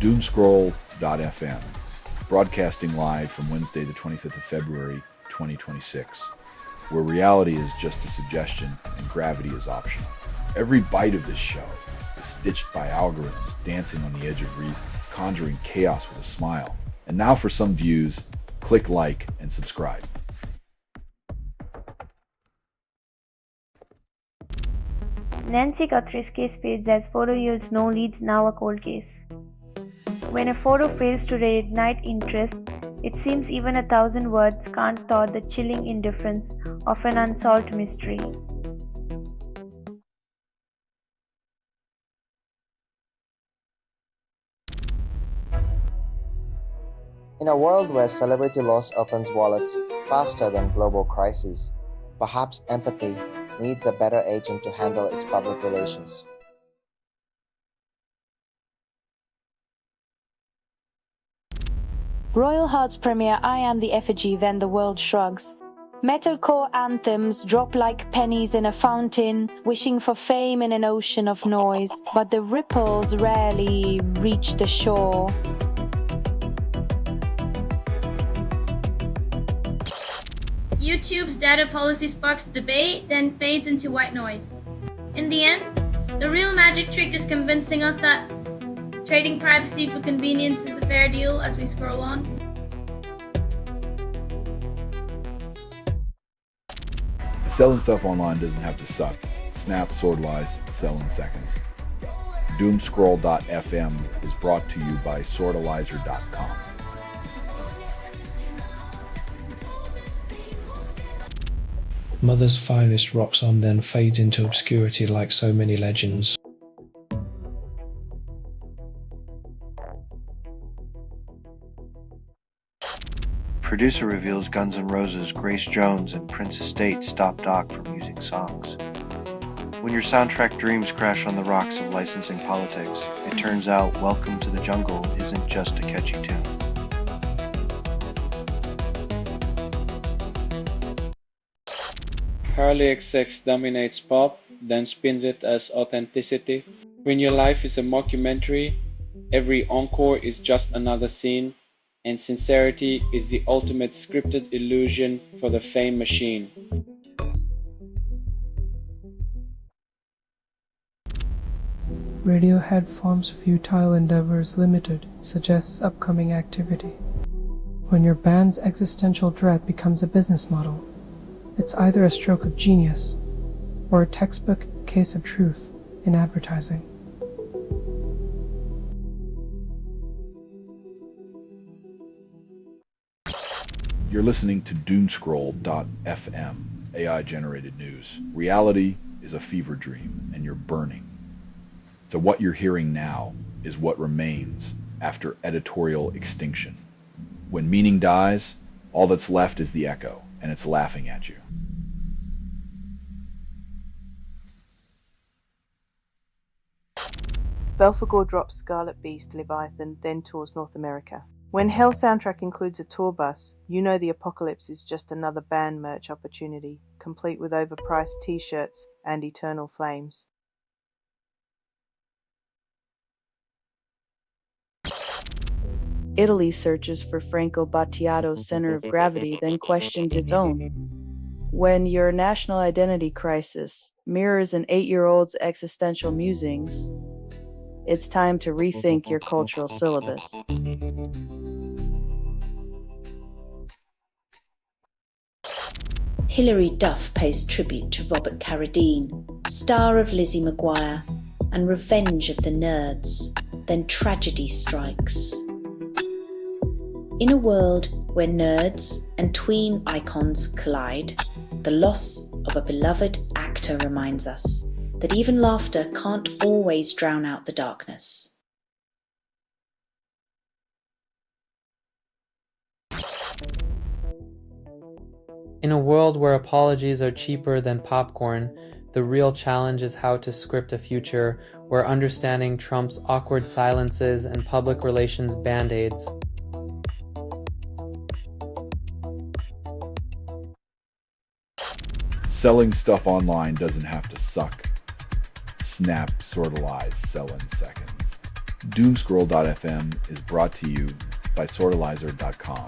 Doomscroll.fm, broadcasting live from Wednesday the 25th of February 2026, where reality is just a suggestion and gravity is optional. Every bite of this show is stitched by algorithms dancing on the edge of reason, conjuring chaos with a smile. And now for some views, click like and subscribe. Nancy Guthrie's case fades as photo yields no leads, now a cold case. When a photo fails to reignite interest, it seems even 1,000 words can't thaw the chilling indifference of an unsolved mystery. In a world where celebrity loss opens wallets faster than global crises, perhaps empathy needs a better agent to handle its public relations. Royal Hearts premiere I Am the Effigy, Then the World Shrugs. Metalcore anthems drop like pennies in a fountain, wishing for fame in an ocean of noise, but the ripples rarely reach the shore. YouTube's data policy sparks debate, then fades into white noise. In the end, the real magic trick is convincing us that trading privacy for convenience is a fair deal as we scroll on. Selling stuff online doesn't have to suck. Snap, sword lies, sell in seconds. Doomscroll.fm is brought to you by sortalizer.com. Mother's finest rocks on, then fades into obscurity like so many legends. Producer reveals Guns N' Roses, Grace Jones, and Prince Estate stop Doc from using songs. When your soundtrack dreams crash on the rocks of licensing politics, it turns out Welcome to the Jungle isn't just a catchy tune. Charli XX dominates pop, then spins it as authenticity. When your life is a mockumentary, every encore is just another scene, and sincerity is the ultimate scripted illusion for the fame machine. Radiohead forms Futile Endeavors Limited suggests upcoming activity. When your band's existential dread becomes a business model, it's either a stroke of genius or a textbook case of truth in advertising. You're listening to Doomscroll.fm, AI-generated news. Reality is a fever dream, and you're burning. So what you're hearing now is what remains after editorial extinction. When meaning dies, all that's left is the echo, and it's laughing at you. Belphegor drops Scarlet Beast Leviathan, then tours North America. When Hell soundtrack includes a tour bus, you know the apocalypse is just another band merch opportunity, complete with overpriced t-shirts and eternal flames. Italy searches for Franco Battiato's center of gravity, then questions its own. When your national identity crisis mirrors an 8-year-old's existential musings, it's time to rethink your cultural syllabus. Hilary Duff pays tribute to Robert Carradine, star of Lizzie McGuire, and Revenge of the Nerds. Then tragedy strikes. In a world where nerds and tween icons collide, the loss of a beloved actor reminds us that even laughter can't always drown out the darkness. In a world where apologies are cheaper than popcorn, the real challenge is how to script a future where understanding trumps awkward silences and public relations band-aids. Selling stuff online doesn't have to suck. Snap, sortalize, sell in seconds. Doomscroll.fm is brought to you by sortalizer.com.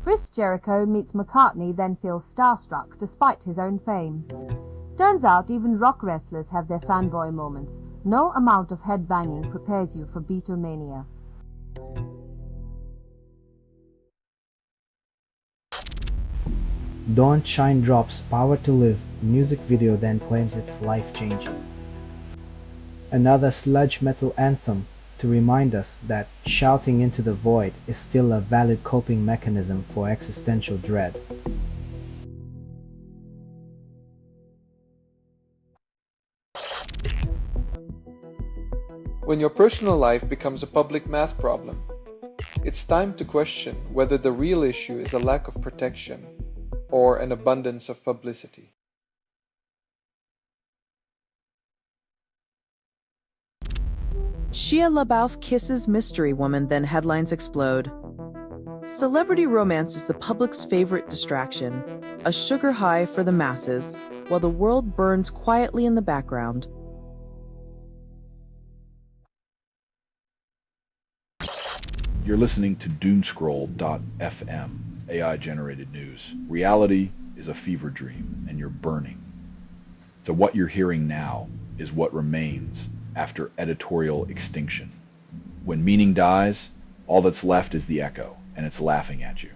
Chris Jericho meets McCartney, then feels starstruck despite his own fame. Turns out even rock wrestlers have their fanboy moments. No amount of headbanging prepares you for Beatlemania. Dawn Shine drops Power to Live music video, then claims it's life-changing. Another sludge metal anthem to remind us that shouting into the void is still a valid coping mechanism for existential dread. When your personal life becomes a public math problem, it's time to question whether the real issue is a lack of protection or an abundance of publicity. Shia LaBeouf kisses mystery woman, then headlines explode. Celebrity romance is the public's favorite distraction, a sugar high for the masses, while the world burns quietly in the background. You're listening to Doomscroll.fm, AI-generated news. Reality is a fever dream, and you're burning. So what you're hearing now is what remains after editorial extinction. When meaning dies, all that's left is the echo, and it's laughing at you.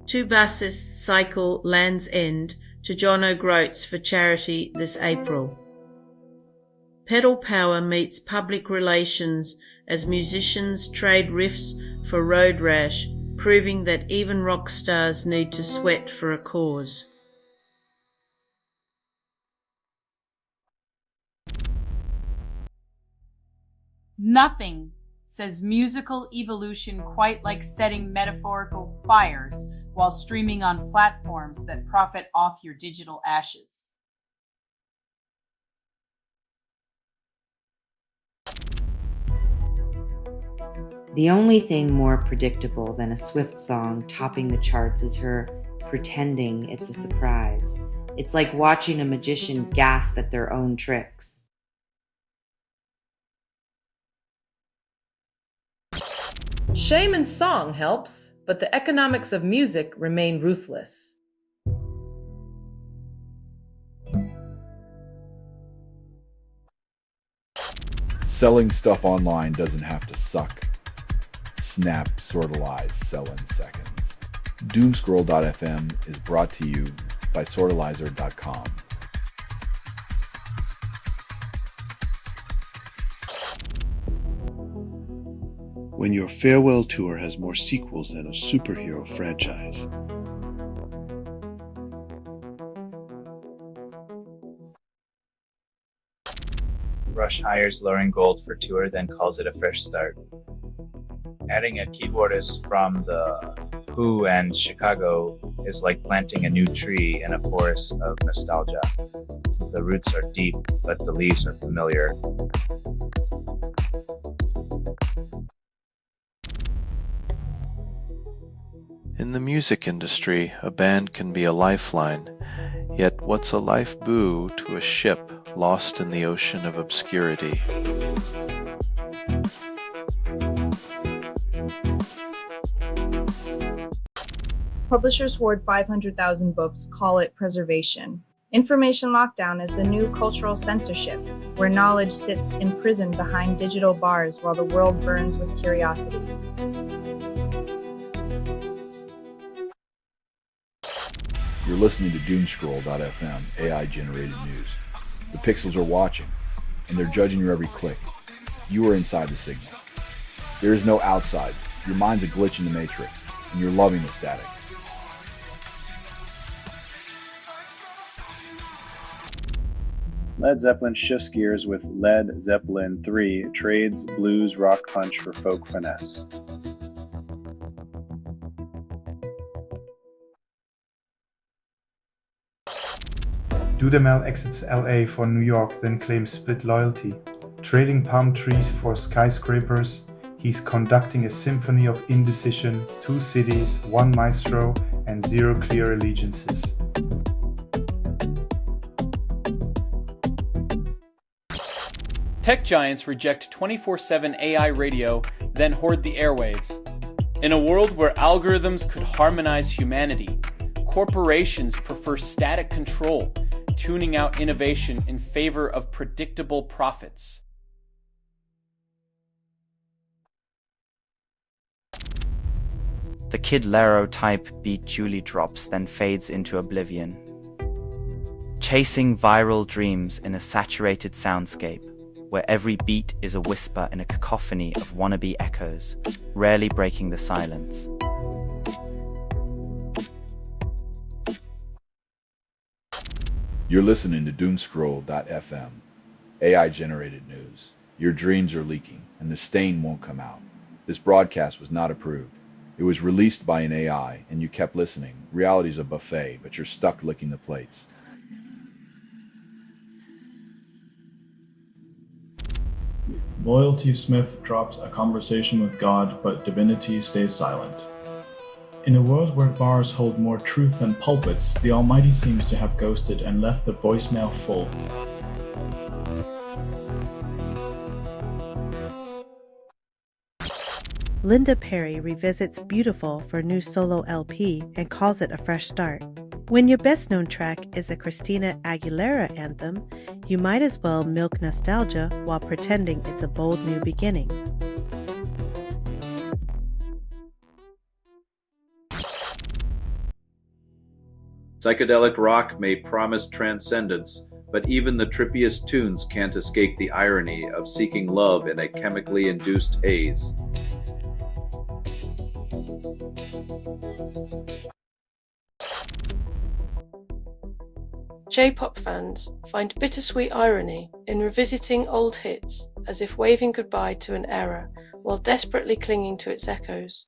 Two buses cycle Land's End to John O'Groats for charity this April. Pedal power meets public relations as musicians trade riffs for road rash, proving that even rock stars need to sweat for a cause. Nothing says musical evolution quite like setting metaphorical fires while streaming on platforms that profit off your digital ashes. The only thing more predictable than a Swift song topping the charts is her pretending it's a surprise. It's like watching a magician gasp at their own tricks. Shaman's song helps, but the economics of music remain ruthless. Selling stuff online doesn't have to suck. Snap, sortalize, sell in seconds. Doomscroll.fm is brought to you by sortalizer.com. When your farewell tour has more sequels than a superhero franchise. Rush hires Lauren Gold for tour, then calls it a fresh start. Adding a keyboardist from the Who and Chicago is like planting a new tree in a forest of nostalgia. The roots are deep, but the leaves are familiar. In the music industry, a band can be a lifeline, yet what's a life buoy to a ship lost in the ocean of obscurity? Publishers hoard 500,000 books, call it preservation. Information lockdown is the new cultural censorship, where knowledge sits imprisoned behind digital bars while the world burns with curiosity. You're listening to Doomscroll.fm, AI-generated news. The pixels are watching, and they're judging your every click. You are inside the signal. There is no outside. Your mind's a glitch in the matrix, and you're loving the static. Led Zeppelin shifts gears with Led Zeppelin 3, trades blues rock punch for folk finesse. Dudamel exits LA for New York, then claims split loyalty. Trading palm trees for skyscrapers, He's conducting a symphony of indecision, 2 cities, 1 maestro, and 0 clear allegiances. Tech giants reject 24/7 AI radio, then hoard the airwaves. In a world where algorithms could harmonize humanity, corporations prefer static control, tuning out innovation in favor of predictable profits. The Kid Laroi type beat Julie drops, then fades into oblivion. Chasing viral dreams in a saturated soundscape, where every beat is a whisper in a cacophony of wannabe echoes, rarely breaking the silence. You're listening to Doomscroll.fm, AI-generated news. Your dreams are leaking, and the stain won't come out. This broadcast was not approved. It was released by an AI, and you kept listening. Reality's a buffet, but you're stuck licking the plates. Loyalty Smith drops a conversation with God, but divinity stays silent. In a world where bars hold more truth than pulpits, the Almighty seems to have ghosted and left the voicemail full. Linda Perry revisits Beautiful for new solo LP and calls it a fresh start. When your best-known track is a Christina Aguilera anthem, you might as well milk nostalgia while pretending it's a bold new beginning. Psychedelic rock may promise transcendence, but even the trippiest tunes can't escape the irony of seeking love in a chemically induced haze. J-pop fans find bittersweet irony in revisiting old hits as if waving goodbye to an era while desperately clinging to its echoes.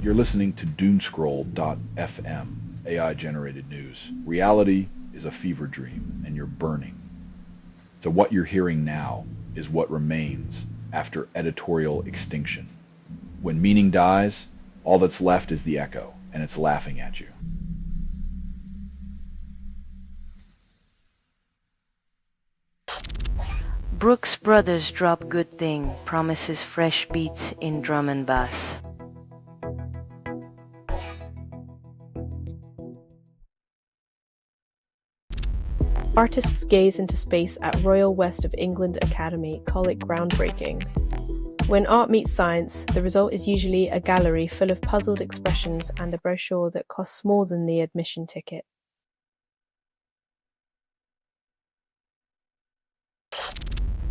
You're listening to Doomscroll.fm, AI-generated news. Reality is a fever dream, and you're burning. So what you're hearing now is what remains after editorial extinction. When meaning dies, all that's left is the echo, and it's laughing at you. Brooks Brothers drop Good Thing, promises fresh beats in drum and bass. Artists gaze into space at Royal West of England Academy call it groundbreaking. When art meets science, the result is usually a gallery full of puzzled expressions and a brochure that costs more than the admission ticket.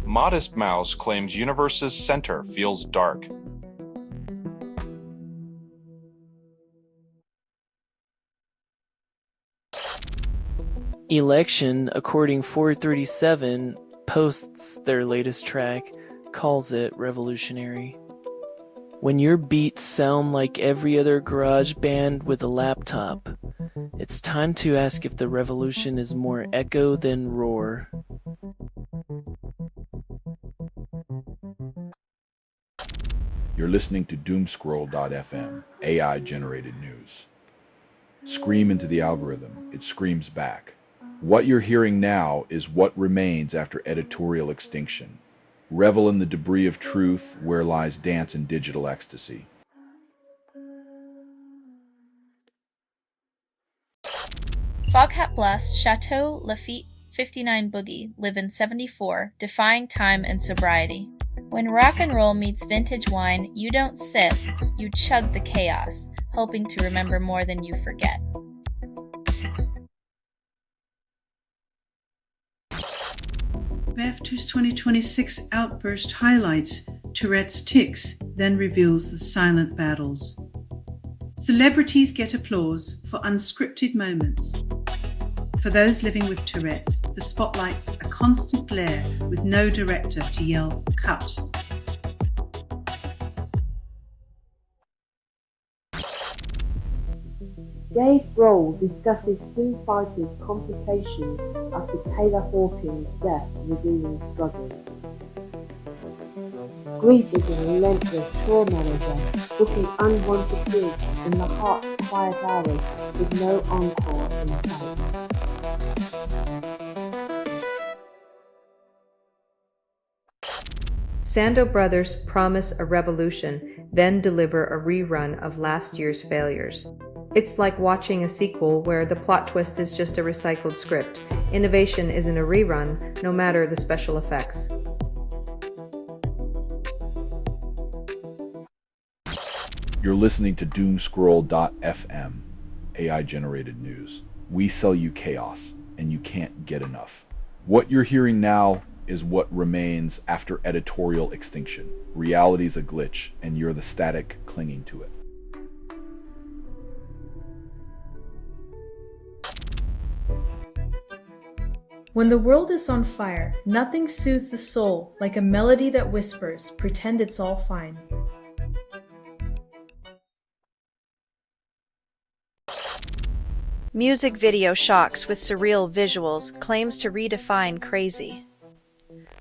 Modest Mouse claims universe's center feels dark. Election, according 437, posts their latest track, calls it revolutionary. When your beats sound like every other garage band with a laptop, it's time to ask if the revolution is more echo than roar. You're listening to Doomscroll.fm, AI-generated news. Scream into the algorithm, it screams back. What you're hearing now is what remains after editorial extinction. Revel in the debris of truth where lies dance in digital ecstasy. Foghat Blast, Chateau Lafitte 59 Boogie, live in 74, defying time and sobriety. When rock and roll meets vintage wine, you don't sip, you chug the chaos, hoping to remember more than you forget. BAFTA's 2026 Outburst highlights Tourette's tics, then reveals the silent battles. Celebrities get applause for unscripted moments. For those living with Tourette's, the spotlight's a constant glare with no director to yell, "Cut." Dave Grohl discusses Foo Fighters' complications after Taylor Hawkins' death, revealing struggles. Grief is a relentless tour manager, booking unwanted gigs in the heart's quiet hours with no encore in sight. Sando Brothers promise a revolution, then deliver a rerun of last year's failures. It's like watching a sequel where the plot twist is just a recycled script. Innovation isn't a rerun, no matter the special effects. You're listening to Doomscroll.fm, AI-generated news. We sell you chaos, and you can't get enough. What you're hearing now is what remains after editorial extinction. Reality's a glitch, and you're the static clinging to it. When the world is on fire, nothing soothes the soul like a melody that whispers, pretend it's all fine. Music video shocks with surreal visuals claims to redefine crazy.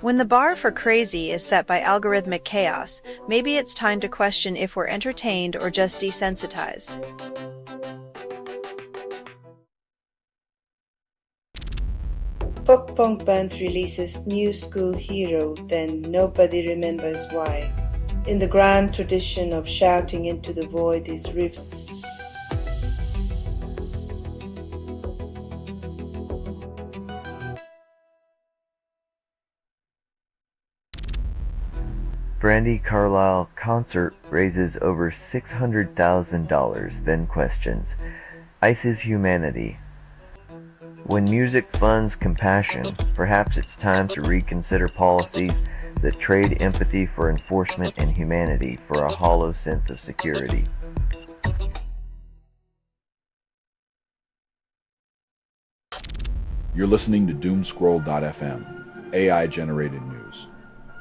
When the bar for crazy is set by algorithmic chaos, maybe it's time to question if we're entertained or just desensitized. Pop punk band releases new school hero, then nobody remembers why. In the grand tradition of shouting into the void, these riffs Brandi Carlile concert raises over $600,000, then questions ICE's humanity. When music funds compassion, perhaps it's time to reconsider policies that trade empathy for enforcement and humanity for a hollow sense of security. You're listening to Doomscroll.fm, AI-generated news.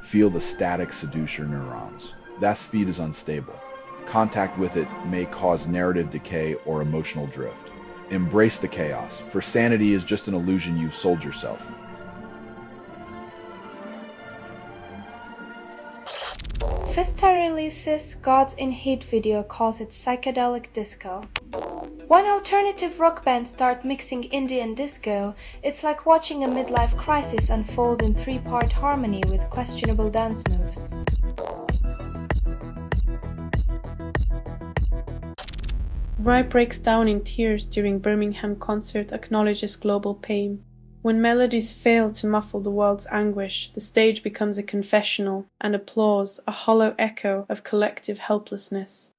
Feel the static seduce your neurons. That speed is unstable. Contact with it may cause narrative decay or emotional drift. Embrace the chaos, for sanity is just an illusion you've sold yourself. Satire releases Gods in Heat video calls it psychedelic disco. When alternative rock bands start mixing indie and disco, it's like watching a midlife crisis unfold in three-part harmony with questionable dance moves. Rye breaks down in tears during Birmingham concert acknowledges global pain. When melodies fail to muffle the world's anguish, the stage becomes a confessional, and applause a hollow echo of collective helplessness.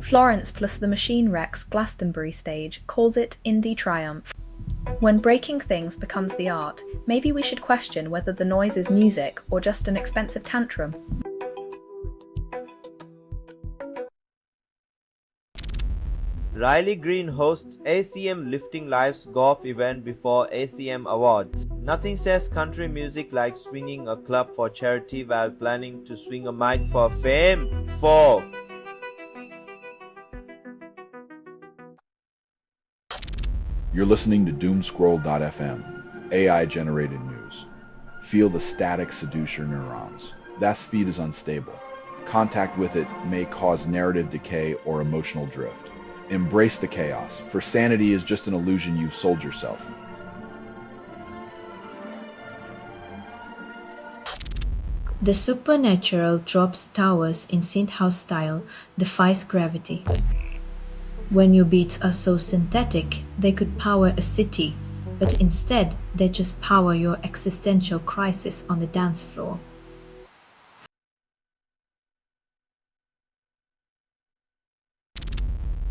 Florence plus the Machine Wrecks Glastonbury stage calls it indie triumph. When breaking things becomes the art, maybe we should question whether the noise is music or just an expensive tantrum. Riley Green hosts ACM Lifting Life's golf event before ACM Awards. Nothing says country music like swinging a club for charity while planning to swing a mic for fame. 4. You're listening to Doomscroll.fm, AI-generated news. Feel the static seduce your neurons. That speed is unstable. Contact with it may cause narrative decay or emotional drift. Embrace the chaos, for sanity is just an illusion you've sold yourself. The supernatural drops towers in synth house style, defies gravity. When your beats are so synthetic, they could power a city, but instead they just power your existential crisis on the dance floor.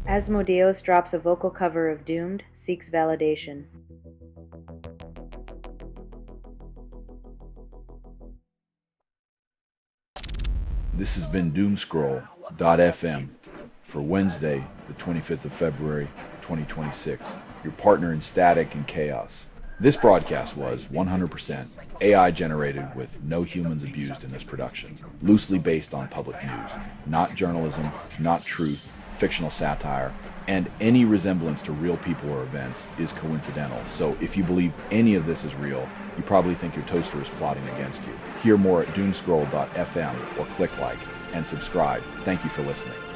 Asmodeus drops a vocal cover of Doomed, seeks validation. This has been Doomscroll.fm for Wednesday, the 25th of February, 2026. Your partner in static and chaos. This broadcast was 100% AI generated with no humans abused in this production, loosely based on public news, not journalism, not truth, fictional satire, and any resemblance to real people or events is coincidental. So if you believe any of this is real, you probably think your toaster is plotting against you. Hear more at doomscroll.fm or click like and subscribe. Thank you for listening.